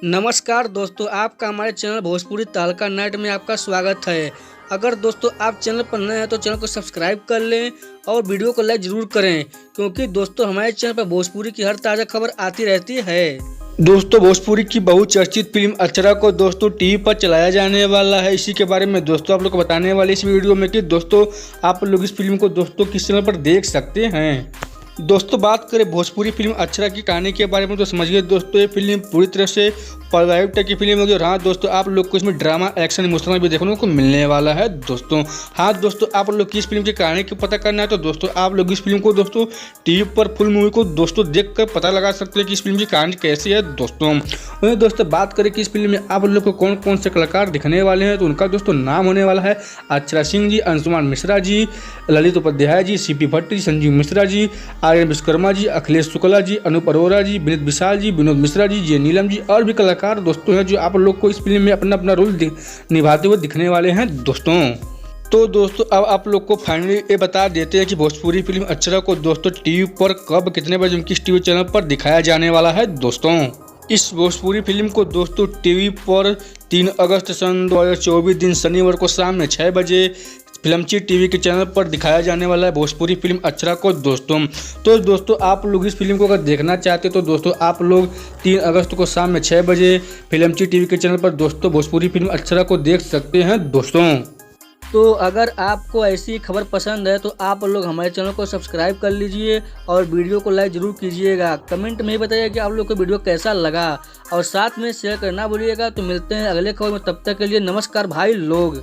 नमस्कार दोस्तों, आपका हमारे चैनल भोजपुरी तहलका नाइट में आपका स्वागत है। अगर दोस्तों आप चैनल पर नए हैं तो चैनल को सब्सक्राइब कर लें और वीडियो को लाइक जरूर करें, क्योंकि दोस्तों हमारे चैनल पर भोजपुरी की हर ताज़ा खबर आती रहती है। दोस्तों भोजपुरी की बहुचर्चित फिल्म अचरा को दोस्तों टीवी पर चलाया जाने वाला है। इसी के बारे में दोस्तों आप लोग को बताने वाले इस वीडियो में कि दोस्तों आप लोग इस फिल्म को दोस्तों किस चैनल पर देख सकते हैं। दोस्तों बात करें भोजपुरी फिल्म अचरा की कहानी के बारे में तो समझिए दोस्तों ये फिल्म पूरी तरह से पारिवारिक टाइप की फिल्म होगी। और हाँ दोस्तों आप लोग को इसमें ड्रामा, एक्शन, इमोशनल भी देखने को मिलने वाला है दोस्तों। हाँ दोस्तों आप लोग की इस फिल्म की कहानी को पता करना है तो दोस्तों आप लोग इस फिल्म को दोस्तों टीवी पर फुल मूवी को दोस्तों देख कर पता लगा सकते हैं कि इस फिल्म की कहानी कैसी है दोस्तों। वहीं दोस्तों बात करें कि इस फिल्म में आप लोग को कौन कौन से कलाकार दिखने वाले हैं तो उनका दोस्तों नाम होने वाला है अक्षरा सिंह जी, अंशुमान मिश्रा जी, ललित उपाध्याय जी, सीपी भट्ट जी, संजीव मिश्रा जी, आर्यन विश्वकर्मा जी, अखिलेश शुक्ला जी, अनूप अरोरा जी, विनीत विशाल जी, विनोद मिश्रा जी, जे नीलम जी और भी कलाकार दोस्तों हैं जो आप लोग को इस फिल्म में अपना अपना रोल निभाते हुए दिखने वाले हैं दोस्तों। तो दोस्तों अब आप लोग को फाइनली ये बता देते हैं कि भोजपुरी फिल्म अचरा को दोस्तों टीवी पर कब कितने बजे किस टीवी चैनल पर दिखाया जाने वाला है दोस्तों। इस भोजपुरी फिल्म को दोस्तों टीवी पर 3 अगस्त सन 2024 दिन शनिवार को शाम में 6 बजे फिल्मची टीवी के चैनल पर दिखाया जाने वाला है भोजपुरी फिल्म अचरा को दोस्तों। तो दोस्तों आप लोग इस फिल्म को अगर देखना चाहते तो दोस्तों आप लोग 3 अगस्त को शाम में 6 बजे फिल्मची टीवी के चैनल पर दोस्तों भोजपुरी फिल्म अचरा को देख सकते हैं दोस्तों। तो अगर आपको ऐसी खबर पसंद है तो आप लोग हमारे चैनल को सब्सक्राइब कर लीजिए और वीडियो को लाइक जरूर कीजिएगा। कमेंट में ही बताइए कि आप लोग को वीडियो कैसा लगा और साथ में शेयर करना भूलिएगा। तो मिलते हैं अगले खबर में, तब तक के लिए नमस्कार भाई लोग।